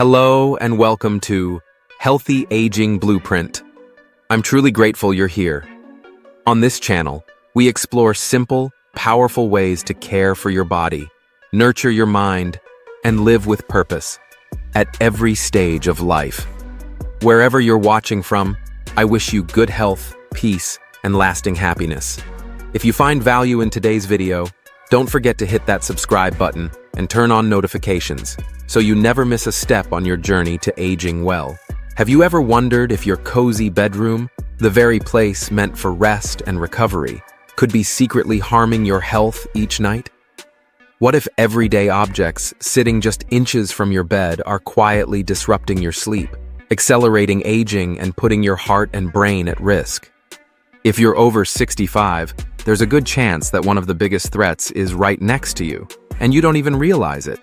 Hello and welcome to Healthy Aging Blueprint. I'm truly grateful you're here. On this channel, we explore simple, powerful ways to care for your body, nurture your mind, and live with purpose at every stage of life. Wherever you're watching from, I wish you good health, peace, and lasting happiness. If you find value in today's video, don't forget to hit that subscribe button and turn on notifications so you never miss a step on your journey to aging well. Have you ever wondered if your cozy bedroom, the very place meant for rest and recovery, could be secretly harming your health each night? What if everyday objects sitting just inches from your bed are quietly disrupting your sleep, accelerating aging and putting your heart and brain at risk? If you're over 65, there's a good chance that one of the biggest threats is right next to you, and you don't even realize it.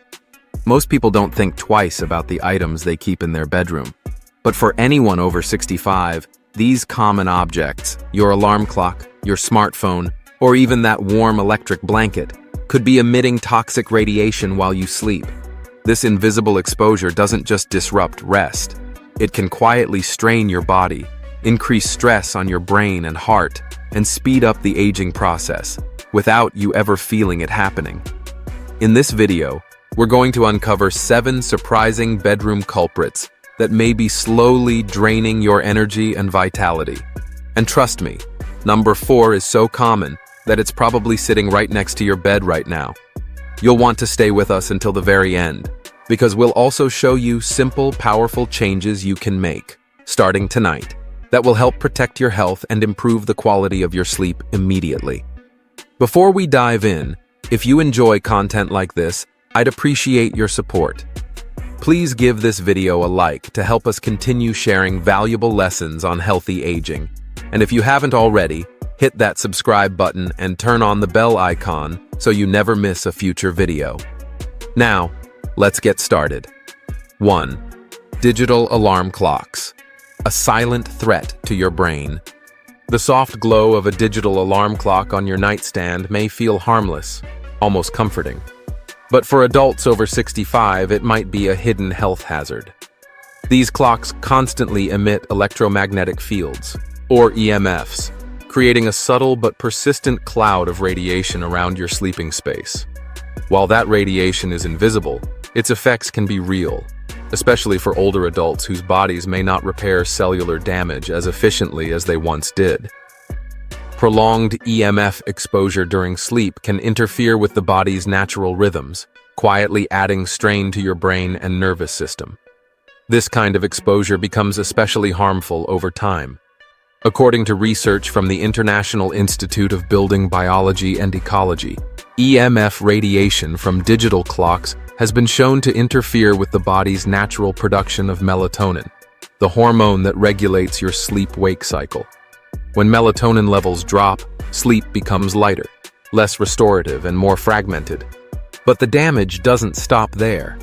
Most people don't think twice about the items they keep in their bedroom. But for anyone over 65, these common objects, your alarm clock, your smartphone, or even that warm electric blanket, could be emitting toxic radiation while you sleep. This invisible exposure doesn't just disrupt rest. It can quietly strain your body, increase stress on your brain and heart, and speed up the aging process without you ever feeling it happening. In this video, we're going to uncover 7 surprising bedroom culprits that may be slowly draining your energy and vitality. And trust me, number 4 is so common that it's probably sitting right next to your bed right now. You'll want to stay with us until the very end, because we'll also show you simple, powerful changes you can make, starting tonight, that will help protect your health and improve the quality of your sleep immediately. Before we dive in, if you enjoy content like this, I'd appreciate your support. Please give this video a like to help us continue sharing valuable lessons on healthy aging. And if you haven't already, hit that subscribe button and turn on the bell icon so you never miss a future video. Now, let's get started. 1. Digital alarm clocks. A silent threat to your brain. The soft glow of a digital alarm clock on your nightstand may feel harmless, almost comforting. But for adults over 65, it might be a hidden health hazard. These clocks constantly emit electromagnetic fields, or EMFs, creating a subtle but persistent cloud of radiation around your sleeping space. While that radiation is invisible, its effects can be real, especially for older adults whose bodies may not repair cellular damage as efficiently as they once did. Prolonged EMF exposure during sleep can interfere with the body's natural rhythms, quietly adding strain to your brain and nervous system. This kind of exposure becomes especially harmful over time. According to research from the International Institute of Building Biology and Ecology, EMF radiation from digital clocks has been shown to interfere with the body's natural production of melatonin, the hormone that regulates your sleep-wake cycle. When melatonin levels drop, sleep becomes lighter, less restorative, and more fragmented. But the damage doesn't stop there.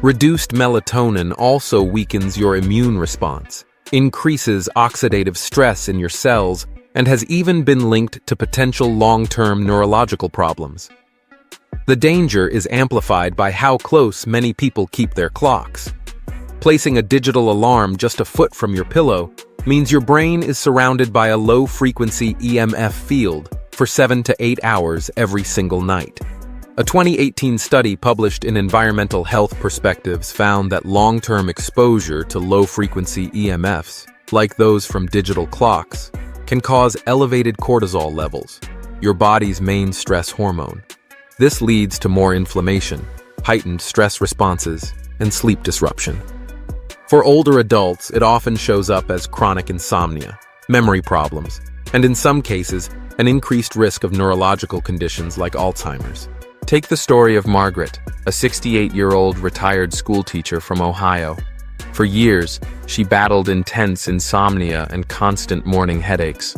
Reduced melatonin also weakens your immune response, increases oxidative stress in your cells, and has even been linked to potential long-term neurological problems. The danger is amplified by how close many people keep their clocks. Placing a digital alarm just a foot from your pillow means your brain is surrounded by a low-frequency EMF field for 7 to 8 hours every single night. A 2018 study published in Environmental Health Perspectives found that long-term exposure to low-frequency EMFs, like those from digital clocks, can cause elevated cortisol levels, your body's main stress hormone. This leads to more inflammation, heightened stress responses, and sleep disruption. For older adults, it often shows up as chronic insomnia, memory problems, and in some cases, an increased risk of neurological conditions like Alzheimer's. Take the story of Margaret, a 68-year-old retired schoolteacher from Ohio. For years, she battled intense insomnia and constant morning headaches.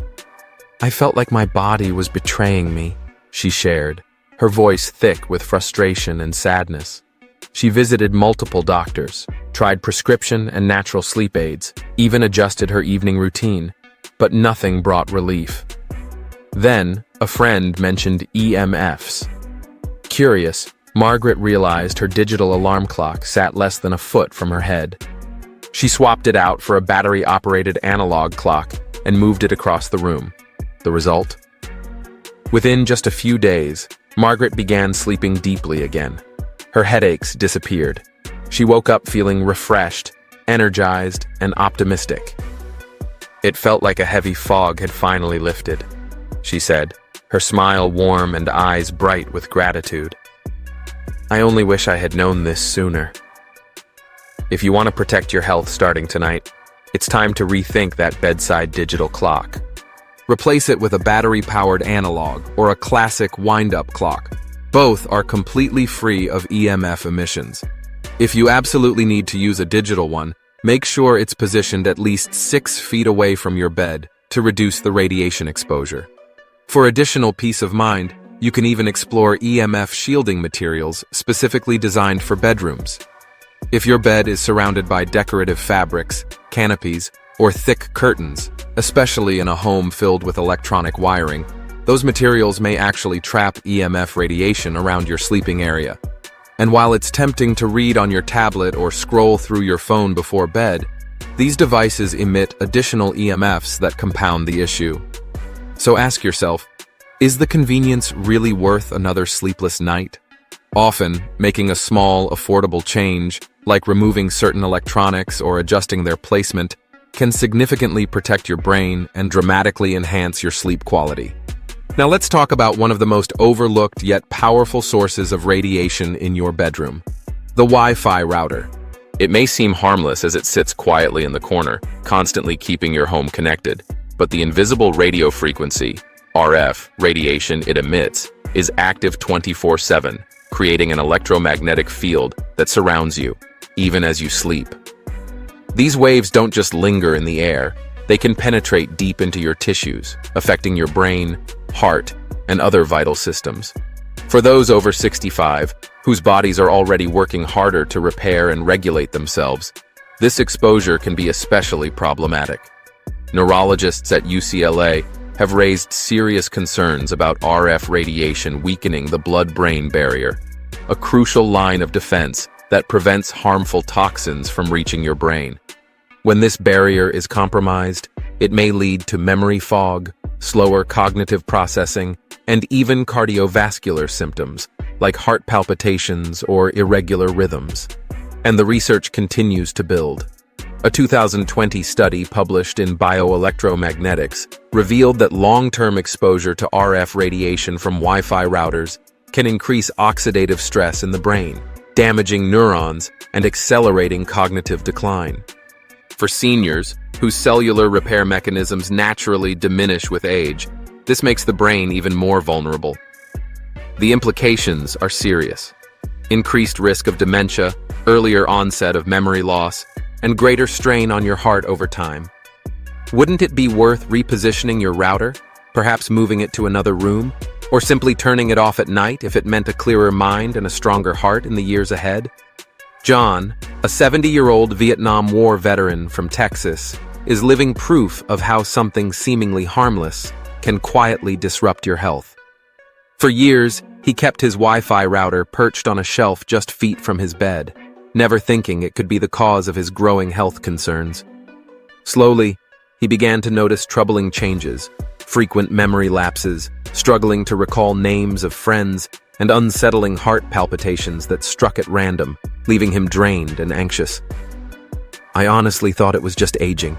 "I felt like my body was betraying me," she shared, her voice thick with frustration and sadness. She visited multiple doctors, tried prescription and natural sleep aids, even adjusted her evening routine, but nothing brought relief. Then, a friend mentioned EMFs. Curious, Margaret realized her digital alarm clock sat less than a foot from her head. She swapped it out for a battery-operated analog clock and moved it across the room. The result? Within just a few days, Margaret began sleeping deeply again. Her headaches disappeared. She woke up feeling refreshed, energized, and optimistic. "It felt like a heavy fog had finally lifted," she said, her smile warm and eyes bright with gratitude. "I only wish I had known this sooner." If you want to protect your health starting tonight, it's time to rethink that bedside digital clock. Replace it with a battery-powered analog or a classic wind-up clock. Both are completely free of EMF emissions. If you absolutely need to use a digital one, make sure it's positioned at least 6 feet away from your bed to reduce the radiation exposure. For additional peace of mind, you can even explore EMF shielding materials specifically designed for bedrooms. If your bed is surrounded by decorative fabrics, canopies, or thick curtains, especially in a home filled with electronic wiring, those materials may actually trap EMF radiation around your sleeping area. And while it's tempting to read on your tablet or scroll through your phone before bed, these devices emit additional EMFs that compound the issue. So ask yourself, is the convenience really worth another sleepless night? Often, making a small, affordable change, like removing certain electronics or adjusting their placement, can significantly protect your brain and dramatically enhance your sleep quality. Now let's talk about one of the most overlooked yet powerful sources of radiation in your bedroom: the Wi-Fi router. It may seem harmless as it sits quietly in the corner, constantly keeping your home connected, but the invisible radio frequency, RF, radiation it emits is active 24/7, creating an electromagnetic field that surrounds you, even as you sleep. These waves don't just linger in the air, they can penetrate deep into your tissues, affecting your brain, heart, and other vital systems. For those over 65, whose bodies are already working harder to repair and regulate themselves, this exposure can be especially problematic. Neurologists at UCLA have raised serious concerns about RF radiation weakening the blood-brain barrier, a crucial line of defense that prevents harmful toxins from reaching your brain. When this barrier is compromised, it may lead to memory fog, slower cognitive processing, and even cardiovascular symptoms, like heart palpitations or irregular rhythms. And the research continues to build. A 2020 study published in Bioelectromagnetics revealed that long-term exposure to RF radiation from Wi-Fi routers can increase oxidative stress in the brain, damaging neurons and accelerating cognitive decline. For seniors, whose cellular repair mechanisms naturally diminish with age, this makes the brain even more vulnerable. The implications are serious. Increased risk of dementia, earlier onset of memory loss, and greater strain on your heart over time. Wouldn't it be worth repositioning your router, perhaps moving it to another room, or simply turning it off at night if it meant a clearer mind and a stronger heart in the years ahead? John, a 70-year-old Vietnam War veteran from Texas, is living proof of how something seemingly harmless can quietly disrupt your health. For years, he kept his Wi-Fi router perched on a shelf just feet from his bed, never thinking it could be the cause of his growing health concerns. Slowly, he began to notice troubling changes, frequent memory lapses, struggling to recall names of friends, and unsettling heart palpitations that struck at random, leaving him drained and anxious. "I honestly thought it was just aging,"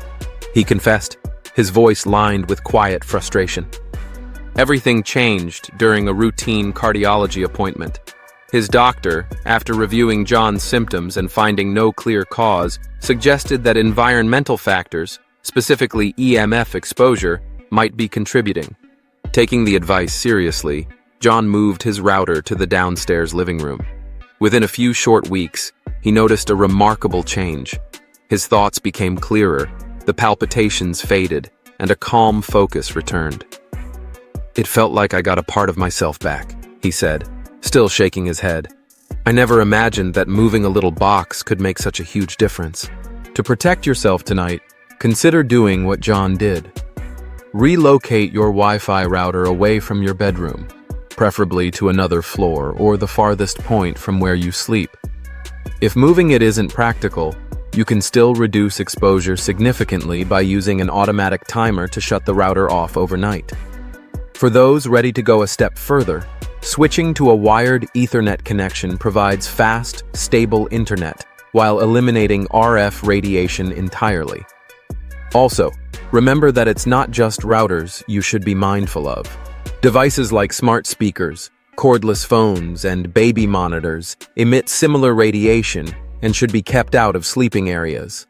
he confessed, his voice lined with quiet frustration. Everything changed during a routine cardiology appointment. His doctor, after reviewing John's symptoms and finding no clear cause, suggested that environmental factors, specifically EMF exposure, might be contributing. Taking the advice seriously, John moved his router to the downstairs living room. Within a few short weeks, he noticed a remarkable change. His thoughts became clearer, the palpitations faded, and a calm focus returned. "It felt like I got a part of myself back," he said, still shaking his head. "I never imagined that moving a little box could make such a huge difference." To protect yourself tonight, consider doing what John did. Relocate your Wi-Fi router away from your bedroom. preferably to another floor or the farthest point from where you sleep. If moving it isn't practical, you can still reduce exposure significantly by using an automatic timer to shut the router off overnight. For those ready to go a step further, switching to a wired Ethernet connection provides fast, stable internet while eliminating RF radiation entirely. Also, remember that it's not just routers you should be mindful of. Devices like smart speakers, cordless phones, and baby monitors emit similar radiation and should be kept out of sleeping areas.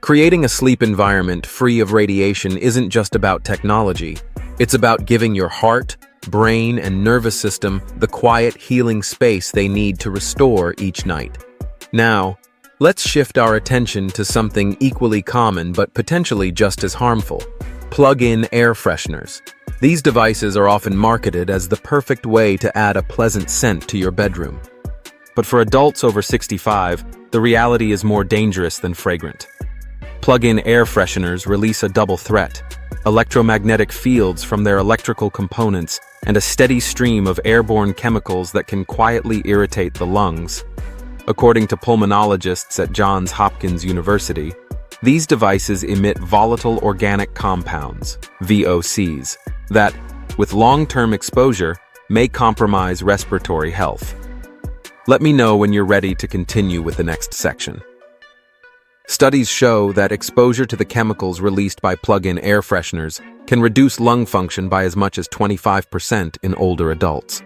Creating a sleep environment free of radiation isn't just about technology. It's about giving your heart, brain, and nervous system the quiet, healing space they need to restore each night. Now, let's shift our attention to something equally common but potentially just as harmful: plug-in air fresheners. These devices are often marketed as the perfect way to add a pleasant scent to your bedroom. But for adults over 65, the reality is more dangerous than fragrant. Plug-in air fresheners release a double threat: electromagnetic fields from their electrical components and a steady stream of airborne chemicals that can quietly irritate the lungs. According to pulmonologists at Johns Hopkins University, these devices emit volatile organic compounds, VOCs, that, with long-term exposure, may compromise respiratory health. Let me know when you're ready to continue with the next section. Studies show that exposure to the chemicals released by plug-in air fresheners can reduce lung function by as much as 25% in older adults.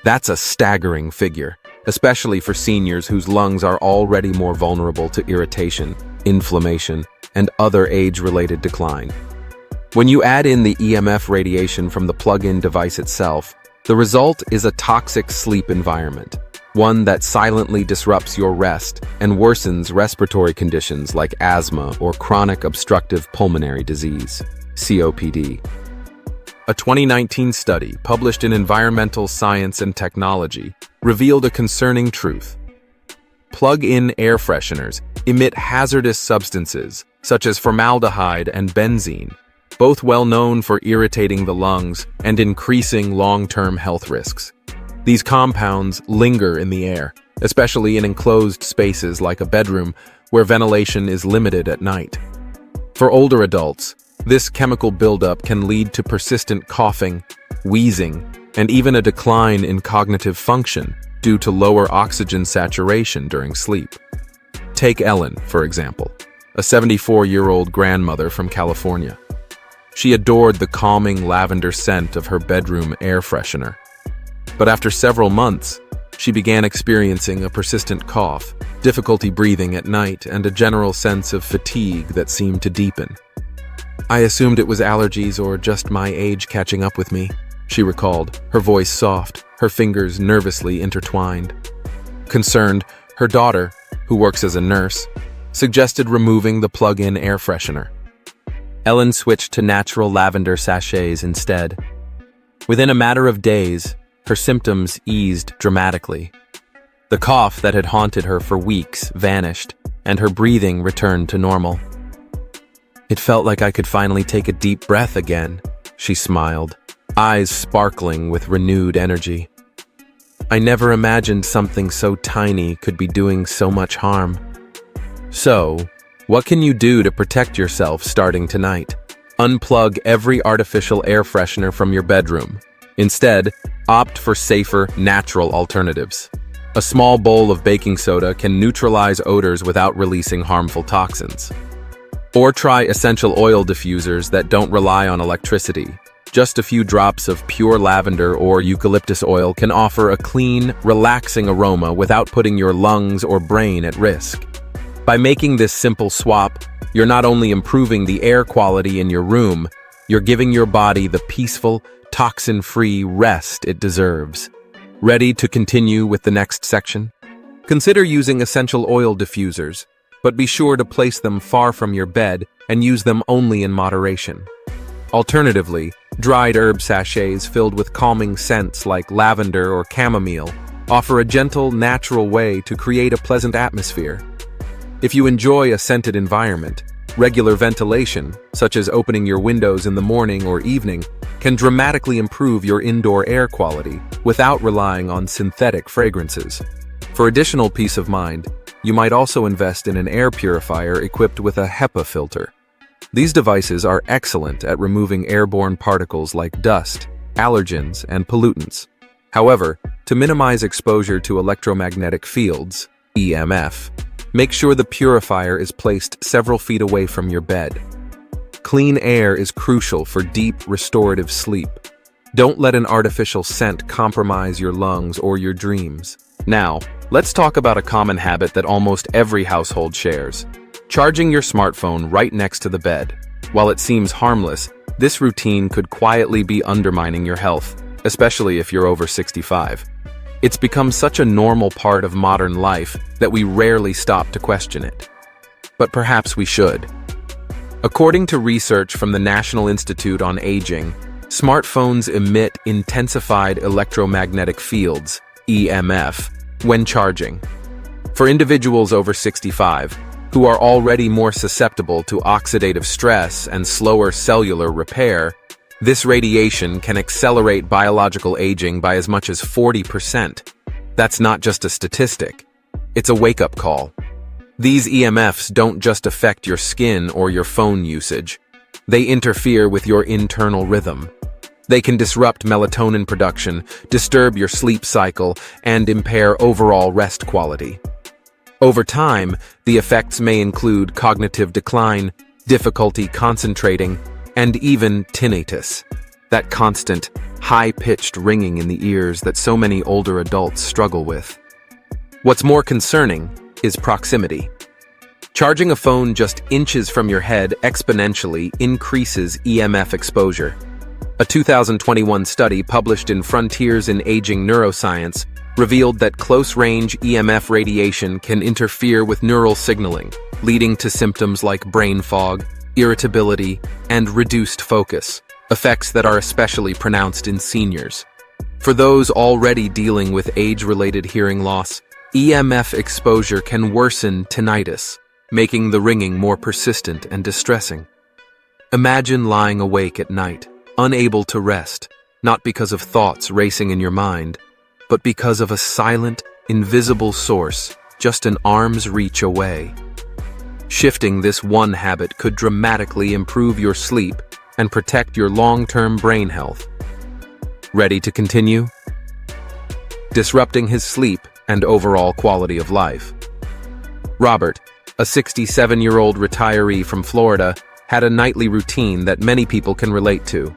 That's a staggering figure, especially for seniors whose lungs are already more vulnerable to irritation, inflammation, and other age-related decline. When you add in the EMF radiation from the plug-in device itself, the result is a toxic sleep environment, one that silently disrupts your rest and worsens respiratory conditions like asthma or chronic obstructive pulmonary disease, COPD. A 2019 study published in Environmental Science and Technology revealed a concerning truth. Plug-in air fresheners emit hazardous substances such as formaldehyde and benzene, both well known for irritating the lungs and increasing long-term health risks. These compounds linger in the air, especially in enclosed spaces like a bedroom where ventilation is limited at night. For older adults, this chemical buildup can lead to persistent coughing, wheezing, and even a decline in cognitive function due to lower oxygen saturation during sleep. Take Ellen, for example, a 74-year-old grandmother from California. She adored the calming lavender scent of her bedroom air freshener. But after several months, she began experiencing a persistent cough, difficulty breathing at night, and a general sense of fatigue that seemed to deepen. "I assumed it was allergies or just my age catching up with me," she recalled, her voice soft, her fingers nervously intertwined. Concerned, her daughter, who works as a nurse, suggested removing the plug-in air freshener. Ellen switched to natural lavender sachets instead. Within a matter of days, her symptoms eased dramatically. The cough that had haunted her for weeks vanished, and her breathing returned to normal. "It felt like I could finally take a deep breath again," she smiled, eyes sparkling with renewed energy. "I never imagined something so tiny could be doing so much harm." So, what can you do to protect yourself starting tonight? Unplug every artificial air freshener from your bedroom. Instead, opt for safer, natural alternatives. A small bowl of baking soda can neutralize odors without releasing harmful toxins. Or try essential oil diffusers that don't rely on electricity. Just a few drops of pure lavender or eucalyptus oil can offer a clean, relaxing aroma without putting your lungs or brain at risk. By making this simple swap, you're not only improving the air quality in your room, you're giving your body the peaceful, toxin-free rest it deserves. Ready to continue with the next section? Consider using essential oil diffusers, but be sure to place them far from your bed and use them only in moderation. Alternatively, dried herb sachets filled with calming scents like lavender or chamomile offer a gentle, natural way to create a pleasant atmosphere. If you enjoy a scented environment, regular ventilation, such as opening your windows in the morning or evening, can dramatically improve your indoor air quality without relying on synthetic fragrances. For additional peace of mind, you might also invest in an air purifier equipped with a HEPA filter. These devices are excellent at removing airborne particles like dust, allergens, and pollutants. However, to minimize exposure to electromagnetic fields, EMF, make sure the purifier is placed several feet away from your bed. Clean air is crucial for deep, restorative sleep. Don't let an artificial scent compromise your lungs or your dreams. Now, let's talk about a common habit that almost every household shares: charging your smartphone right next to the bed. While it seems harmless, this routine could quietly be undermining your health, especially if you're over 65. It's become such a normal part of modern life that we rarely stop to question it. But perhaps we should. According to research from the National Institute on Aging, smartphones emit intensified electromagnetic fields, EMF, when charging. For individuals over 65, who are already more susceptible to oxidative stress and slower cellular repair, this radiation can accelerate biological aging by as much as 40%. That's not just a statistic. It's a wake-up call. These EMFs don't just affect your skin or your phone usage. They interfere with your internal rhythm. They can disrupt melatonin production, disturb your sleep cycle, and impair overall rest quality. Over time, the effects may include cognitive decline, difficulty concentrating, and even tinnitus, that constant, high-pitched ringing in the ears that so many older adults struggle with. What's more concerning is proximity. Charging a phone just inches from your head exponentially increases EMF exposure. A 2021 study published in Frontiers in Aging Neuroscience revealed that close-range EMF radiation can interfere with neural signaling, leading to symptoms like brain fog, irritability, and reduced focus, effects that are especially pronounced in seniors. For those already dealing with age-related hearing loss, EMF exposure can worsen tinnitus, making the ringing more persistent and distressing. Imagine lying awake at night, unable to rest, not because of thoughts racing in your mind, but because of a silent, invisible source just an arm's reach away. Shifting this one habit could dramatically improve your sleep and protect your long-term brain health. Ready to continue? Disrupting his sleep and overall quality of life. Robert, a 67-year-old retiree from Florida, had a nightly routine that many people can relate to.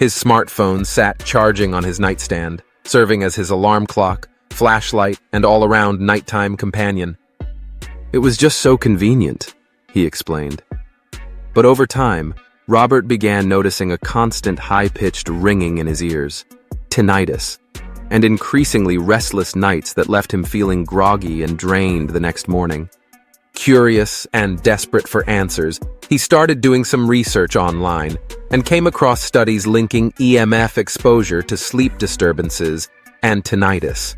His smartphone sat charging on his nightstand, serving as his alarm clock, flashlight, and all-around nighttime companion. It was just so convenient, he explained. But over time, Robert began noticing a constant high-pitched ringing in his ears, tinnitus, and increasingly restless nights that left him feeling groggy and drained the next morning. Curious and desperate for answers, he started doing some research online and came across studies linking EMF exposure to sleep disturbances and tinnitus.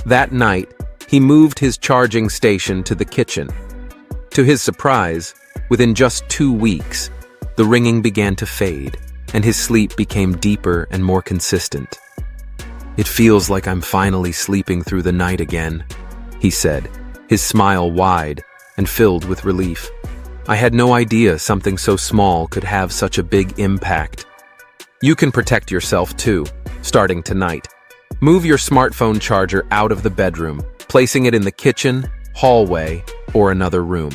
That night, he moved his charging station to the kitchen. To his surprise, within just 2 weeks, the ringing began to fade, and his sleep became deeper and more consistent. "It feels like I'm finally sleeping through the night again," he said, his smile wide and filled with relief. "I had no idea something so small could have such a big impact." You can protect yourself too, starting tonight. Move your smartphone charger out of the bedroom, placing it in the kitchen, hallway, or another room.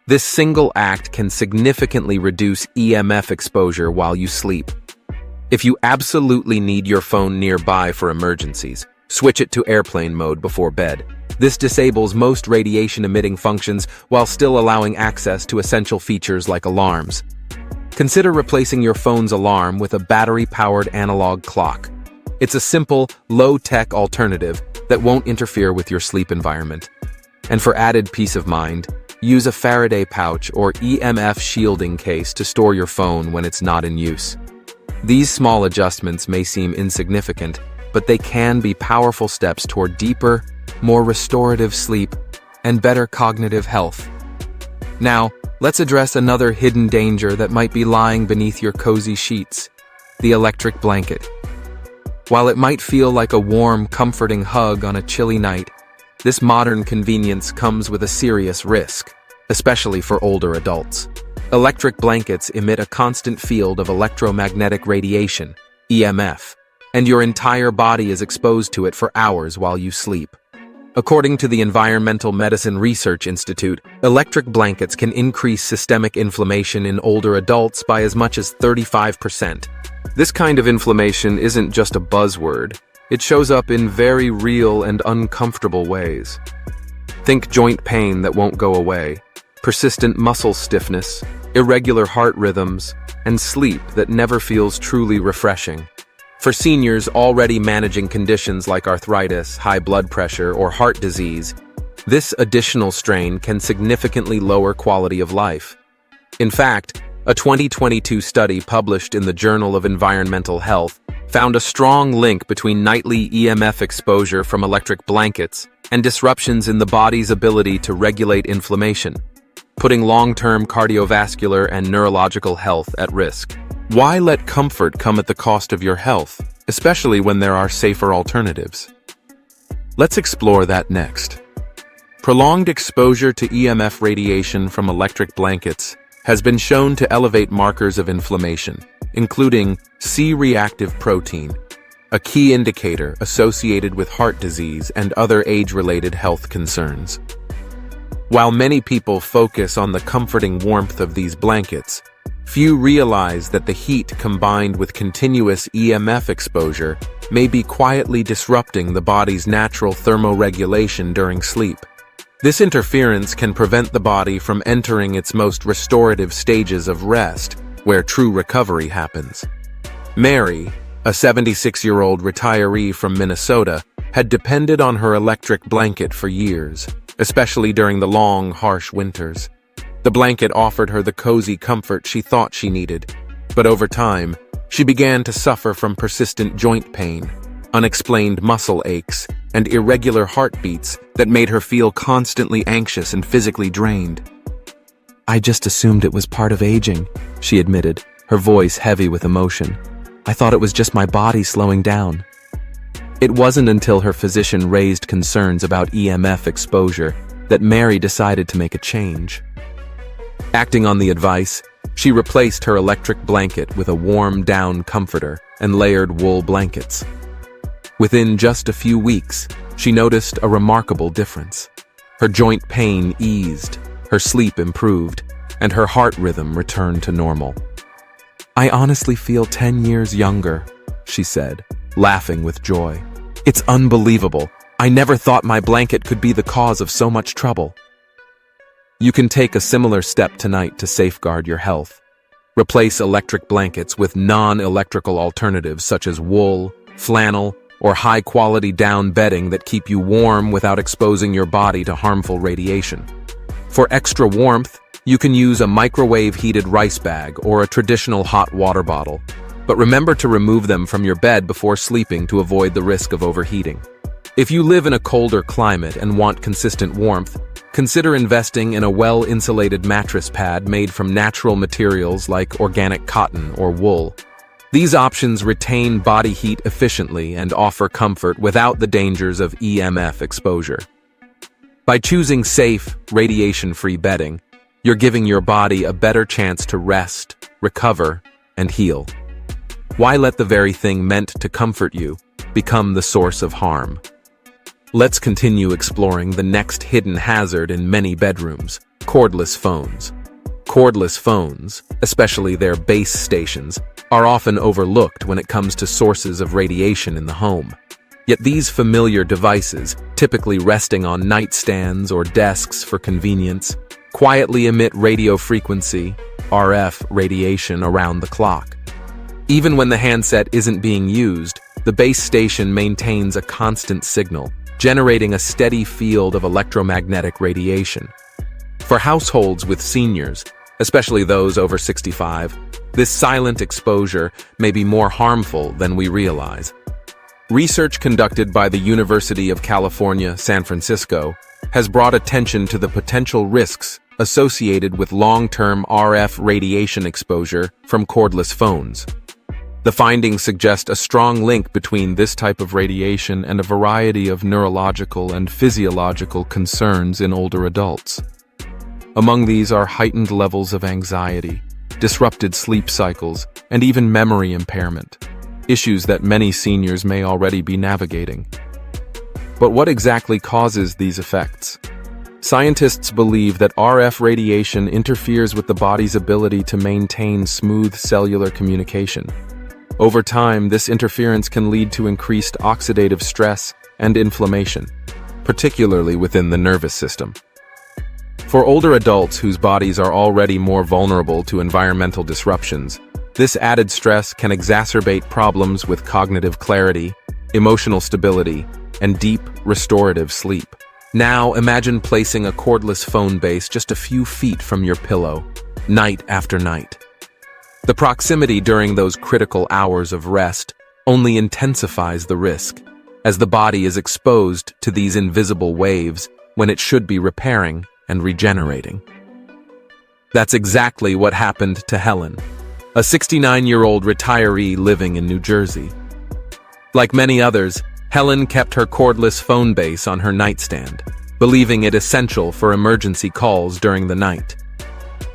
This single act can significantly reduce EMF exposure while you sleep. If you absolutely need your phone nearby for emergencies, switch it to airplane mode before bed. This disables most radiation-emitting functions while still allowing access to essential features like alarms. Consider replacing your phone's alarm with a battery-powered analog clock. It's a simple, low-tech alternative that won't interfere with your sleep environment. And for added peace of mind, use a Faraday pouch or EMF shielding case to store your phone when it's not in use. These small adjustments may seem insignificant, but they can be powerful steps toward deeper, more restorative sleep and better cognitive health. Now, let's address another hidden danger that might be lying beneath your cozy sheets: the electric blanket. While it might feel like a warm, comforting hug on a chilly night, this modern convenience comes with a serious risk, especially for older adults. Electric blankets emit a constant field of electromagnetic radiation, EMF, and your entire body is exposed to it for hours while you sleep. According to the Environmental Medicine Research Institute, electric blankets can increase systemic inflammation in older adults by as much as 35%. This kind of inflammation isn't just a buzzword. It shows up in very real and uncomfortable ways. Think joint pain that won't go away, persistent muscle stiffness, irregular heart rhythms, and sleep that never feels truly refreshing. For seniors already managing conditions like arthritis, high blood pressure, or heart disease, this additional strain can significantly lower quality of life. In fact, a 2022 study published in the Journal of Environmental Health found a strong link between nightly EMF exposure from electric blankets and disruptions in the body's ability to regulate inflammation, putting long-term cardiovascular and neurological health at risk. Why let comfort come at the cost of your health, especially when there are safer alternatives? Let's explore that next. Prolonged exposure to EMF radiation from electric blankets has been shown to elevate markers of inflammation, including C-reactive protein, a key indicator associated with heart disease and other age-related health concerns. While many people focus on the comforting warmth of these blankets, few realize that the heat combined with continuous EMF exposure may be quietly disrupting the body's natural thermoregulation during sleep. This interference can prevent the body from entering its most restorative stages of rest, where true recovery happens. Mary, a 76-year-old retiree from Minnesota, had depended on her electric blanket for years, especially during the long, harsh winters. The blanket offered her the cozy comfort she thought she needed, but over time, she began to suffer from persistent joint pain, unexplained muscle aches, and irregular heartbeats that made her feel constantly anxious and physically drained. "I just assumed it was part of aging," she admitted, her voice heavy with emotion. "I thought it was just my body slowing down." It wasn't until her physician raised concerns about EMF exposure that Mary decided to make a change. Acting on the advice, she replaced her electric blanket with a warm down comforter and layered wool blankets. Within just a few weeks, she noticed a remarkable difference. Her joint pain eased, her sleep improved, and her heart rhythm returned to normal. "I honestly feel 10 years younger," she said, laughing with joy. "It's unbelievable. I never thought my blanket could be the cause of so much trouble." You can take a similar step tonight to safeguard your health. Replace electric blankets with non-electrical alternatives such as wool, flannel, or high-quality down bedding that keep you warm without exposing your body to harmful radiation. For extra warmth, you can use a microwave-heated rice bag or a traditional hot water bottle, but remember to remove them from your bed before sleeping to avoid the risk of overheating. If you live in a colder climate and want consistent warmth, consider investing in a well-insulated mattress pad made from natural materials like organic cotton or wool. These options retain body heat efficiently and offer comfort without the dangers of EMF exposure. By choosing safe, radiation-free bedding, you're giving your body a better chance to rest, recover, and heal. Why let the very thing meant to comfort you become the source of harm? Let's continue exploring the next hidden hazard in many bedrooms: cordless phones. Cordless phones, especially their base stations, are often overlooked when it comes to sources of radiation in the home. Yet these familiar devices, typically resting on nightstands or desks for convenience, quietly emit radio frequency, RF radiation around the clock. Even when the handset isn't being used, the base station maintains a constant signal, generating a steady field of electromagnetic radiation. For households with seniors, especially those over 65, this silent exposure may be more harmful than we realize. Research conducted by the University of California, San Francisco, has brought attention to the potential risks associated with long-term RF radiation exposure from cordless phones. The findings suggest a strong link between this type of radiation and a variety of neurological and physiological concerns in older adults. Among these are heightened levels of anxiety, disrupted sleep cycles, and even memory impairment, issues that many seniors may already be navigating. But what exactly causes these effects? Scientists believe that RF radiation interferes with the body's ability to maintain smooth cellular communication. Over time, this interference can lead to increased oxidative stress and inflammation, particularly within the nervous system. For older adults whose bodies are already more vulnerable to environmental disruptions, this added stress can exacerbate problems with cognitive clarity, emotional stability, and deep, restorative sleep. Now, imagine placing a cordless phone base just a few feet from your pillow, night after night. The proximity during those critical hours of rest only intensifies the risk, as the body is exposed to these invisible waves when it should be repairing and regenerating. That's exactly what happened to Helen, a 69-year-old retiree living in New Jersey. Like many others, Helen kept her cordless phone base on her nightstand, believing it essential for emergency calls during the night.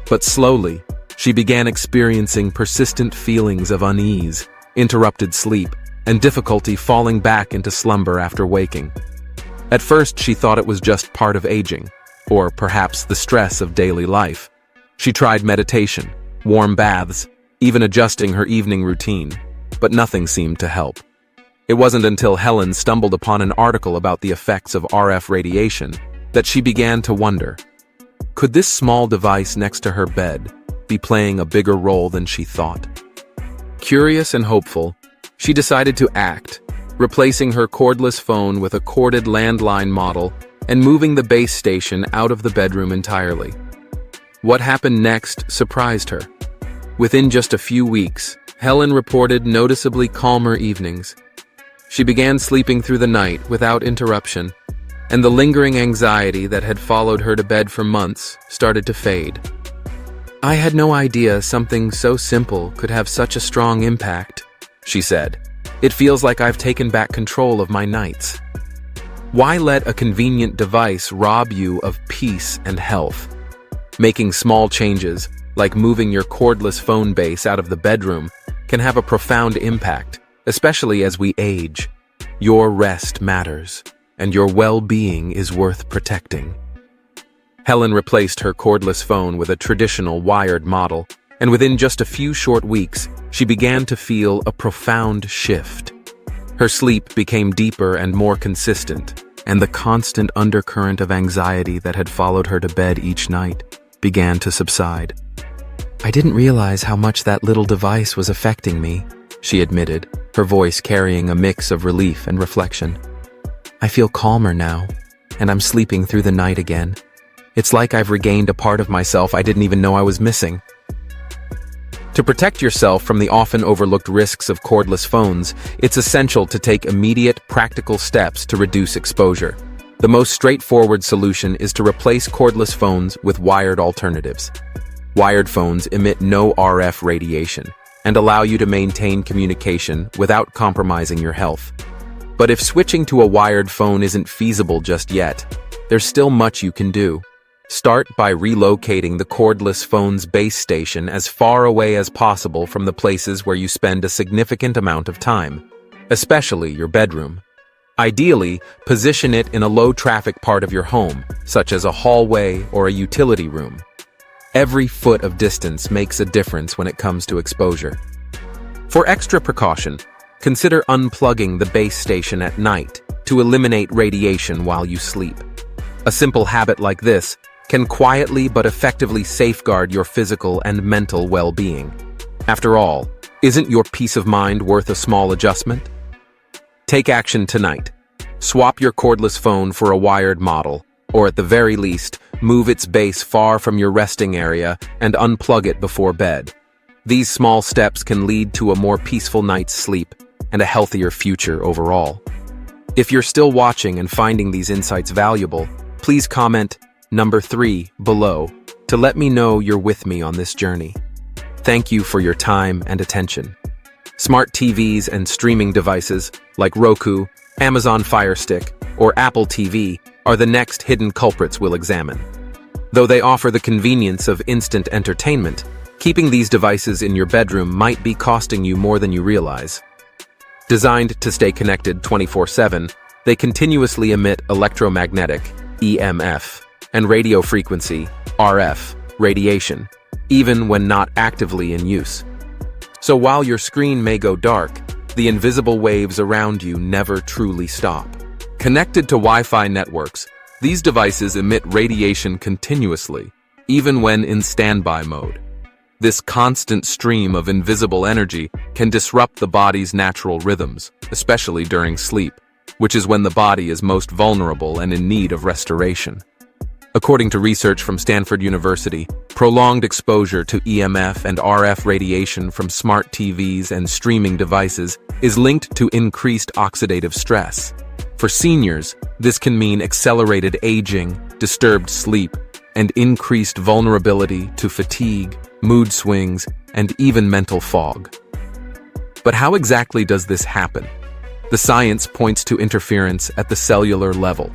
But slowly, she began experiencing persistent feelings of unease, interrupted sleep, and difficulty falling back into slumber after waking. At first, she thought it was just part of aging, or perhaps the stress of daily life. She tried meditation, warm baths, even adjusting her evening routine, but nothing seemed to help. It wasn't until Helen stumbled upon an article about the effects of RF radiation that she began to wonder, could this small device next to her bed be playing a bigger role than she thought? Curious and hopeful, she decided to act, replacing her cordless phone with a corded landline model and moving the base station out of the bedroom entirely. What happened next surprised her. Within just a few weeks, Helen reported noticeably calmer evenings. She began sleeping through the night without interruption, and the lingering anxiety that had followed her to bed for months started to fade. "I had no idea something so simple could have such a strong impact," she said. "It feels like I've taken back control of my nights." Why let a convenient device rob you of peace and health? Making small changes, like moving your cordless phone base out of the bedroom, can have a profound impact, especially as we age. Your rest matters, and your well-being is worth protecting. Helen replaced her cordless phone with a traditional wired model, and within just a few short weeks, she began to feel a profound shift. Her sleep became deeper and more consistent, and the constant undercurrent of anxiety that had followed her to bed each night began to subside. "I didn't realize how much that little device was affecting me," she admitted, her voice carrying a mix of relief and reflection. "I feel calmer now, and I'm sleeping through the night again. It's like I've regained a part of myself I didn't even know I was missing." To protect yourself from the often overlooked risks of cordless phones, it's essential to take immediate, practical steps to reduce exposure. The most straightforward solution is to replace cordless phones with wired alternatives. Wired phones emit no RF radiation and allow you to maintain communication without compromising your health. But if switching to a wired phone isn't feasible just yet, there's still much you can do. Start by relocating the cordless phone's base station as far away as possible from the places where you spend a significant amount of time, especially your bedroom. Ideally, position it in a low-traffic part of your home, such as a hallway or a utility room. Every foot of distance makes a difference when it comes to exposure. For extra precaution, consider unplugging the base station at night to eliminate radiation while you sleep. A simple habit like this can quietly but effectively safeguard your physical and mental well-being. After all, isn't your peace of mind worth a small adjustment? Take action tonight. Swap your cordless phone for a wired model, or at the very least, move its base far from your resting area and unplug it before bed. These small steps can lead to a more peaceful night's sleep and a healthier future overall. If you're still watching and finding these insights valuable, please comment number 3 below to let me know you're with me on this journey. Thank you for your time and attention. Smart TVs and streaming devices like Roku, Amazon Fire Stick, or Apple TV are the next hidden culprits we'll examine. Though they offer the convenience of instant entertainment, keeping these devices in your bedroom might be costing you more than you realize. Designed to stay connected 24/7, they continuously emit electromagnetic (EMF) and radio frequency (RF) radiation, even when not actively in use. So while your screen may go dark, the invisible waves around you never truly stop. Connected to Wi-Fi networks, these devices emit radiation continuously, even when in standby mode. This constant stream of invisible energy can disrupt the body's natural rhythms, especially during sleep, which is when the body is most vulnerable and in need of restoration. According to research from Stanford University, prolonged exposure to EMF and RF radiation from smart TVs and streaming devices is linked to increased oxidative stress. For seniors, this can mean accelerated aging, disturbed sleep, and increased vulnerability to fatigue, mood swings, and even mental fog. But how exactly does this happen? The science points to interference at the cellular level.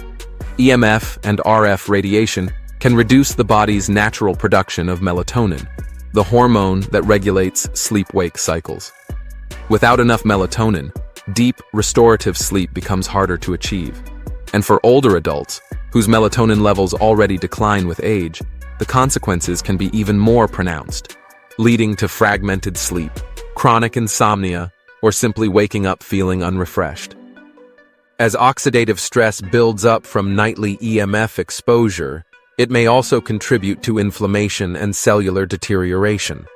EMF and RF radiation can reduce the body's natural production of melatonin, the hormone that regulates sleep-wake cycles. Without enough melatonin, deep, restorative sleep becomes harder to achieve. And for older adults, whose melatonin levels already decline with age, the consequences can be even more pronounced, leading to fragmented sleep, chronic insomnia, or simply waking up feeling unrefreshed. As oxidative stress builds up from nightly EMF exposure, it may also contribute to inflammation and cellular deterioration.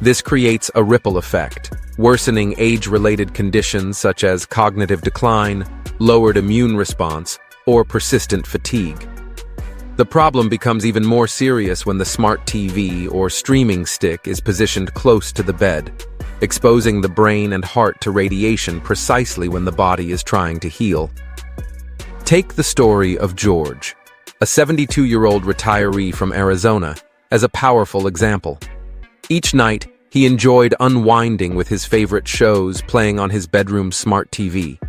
This creates a ripple effect, worsening age-related conditions such as cognitive decline, lowered immune response, or persistent fatigue. The problem becomes even more serious when the smart TV or streaming stick is positioned close to the bed, exposing the brain and heart to radiation precisely when the body is trying to heal. Take the story of George, a 72-year-old retiree from Arizona, as a powerful example. Each night, he enjoyed unwinding with his favorite shows playing on his bedroom smart TV.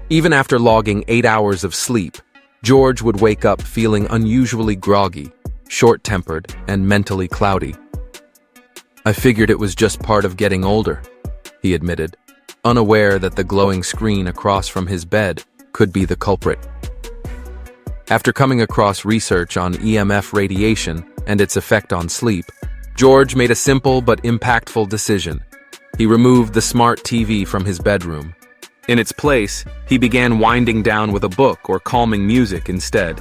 Even after logging 8 hours of sleep, George would wake up feeling unusually groggy, short-tempered, and mentally cloudy. "I figured it was just part of getting older," he admitted, unaware that the glowing screen across from his bed could be the culprit. After coming across research on EMF radiation and its effect on sleep, George made a simple but impactful decision. He removed the smart TV from his bedroom. In its place, he began winding down with a book or calming music instead.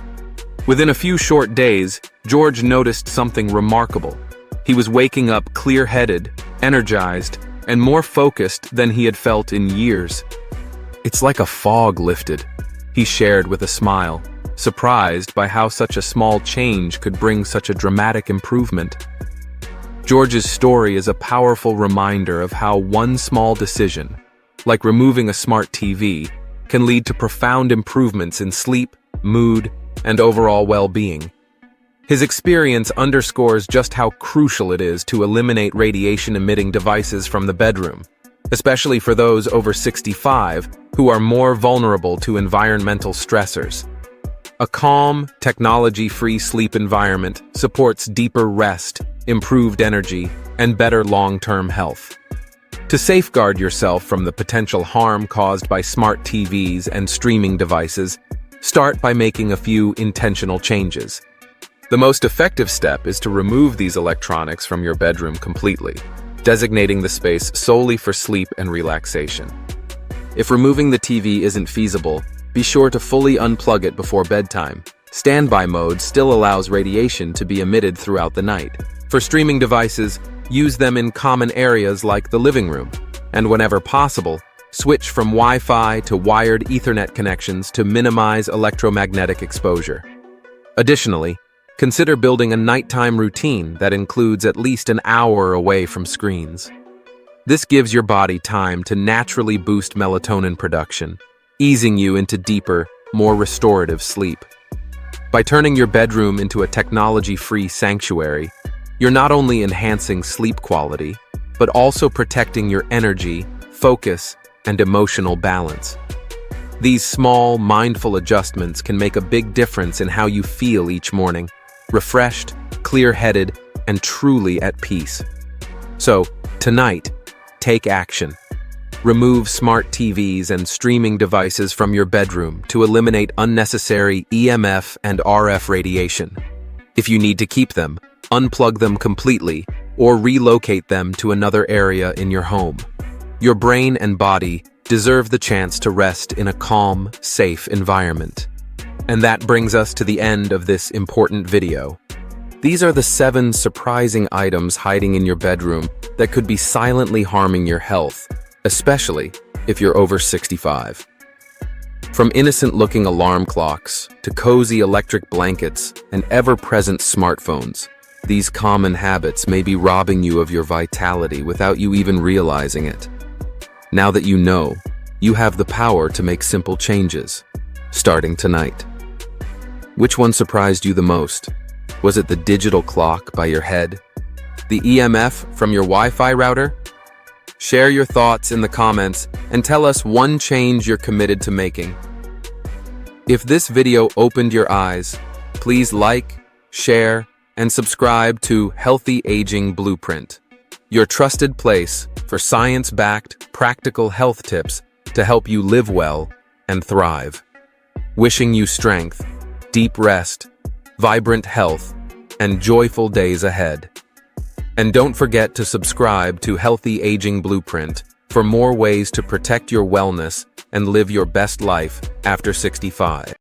Within a few short days, George noticed something remarkable. He was waking up clear-headed, energized, and more focused than he had felt in years. "It's like a fog lifted," he shared with a smile, surprised by how such a small change could bring such a dramatic improvement. George's story is a powerful reminder of how one small decision, like removing a smart TV, can lead to profound improvements in sleep, mood, and overall well-being. His experience underscores just how crucial it is to eliminate radiation-emitting devices from the bedroom, especially for those over 65 who are more vulnerable to environmental stressors. A calm, technology-free sleep environment supports deeper rest, improved energy, and better long-term health. To safeguard yourself from the potential harm caused by smart TVs and streaming devices, start by making a few intentional changes. The most effective step is to remove these electronics from your bedroom completely, designating the space solely for sleep and relaxation. If removing the TV isn't feasible, be sure to fully unplug it before bedtime. Standby mode still allows radiation to be emitted throughout the night. For streaming devices, use them in common areas like the living room, and whenever possible, switch from Wi-Fi to wired Ethernet connections to minimize electromagnetic exposure. Additionally, consider building a nighttime routine that includes at least an hour away from screens. This gives your body time to naturally boost melatonin production, easing you into deeper, more restorative sleep. By turning your bedroom into a technology-free sanctuary, you're not only enhancing sleep quality, but also protecting your energy, focus, and emotional balance. These small, mindful adjustments can make a big difference in how you feel each morning, refreshed, clear-headed, and truly at peace. So, tonight, take action. Remove smart TVs and streaming devices from your bedroom to eliminate unnecessary EMF and RF radiation. If you need to keep them, unplug them completely or relocate them to another area in your home. Your brain and body deserve the chance to rest in a calm, safe environment. And that brings us to the end of this important video. These are the 7 surprising items hiding in your bedroom that could be silently harming your health, especially if you're over 65. From innocent-looking alarm clocks to cozy electric blankets and ever-present smartphones, these common habits may be robbing you of your vitality without you even realizing it. Now that you know, you have the power to make simple changes, starting tonight. Which one surprised you the most? Was it the digital clock by your head? The EMF from your Wi-Fi router? Share your thoughts in the comments and tell us one change you're committed to making. If this video opened your eyes, please like, share, and subscribe to Healthy Aging Blueprint, your trusted place for science-backed, practical health tips to help you live well and thrive. Wishing you strength, deep rest, vibrant health, and joyful days ahead. And don't forget to subscribe to Healthy Aging Blueprint for more ways to protect your wellness and live your best life after 65.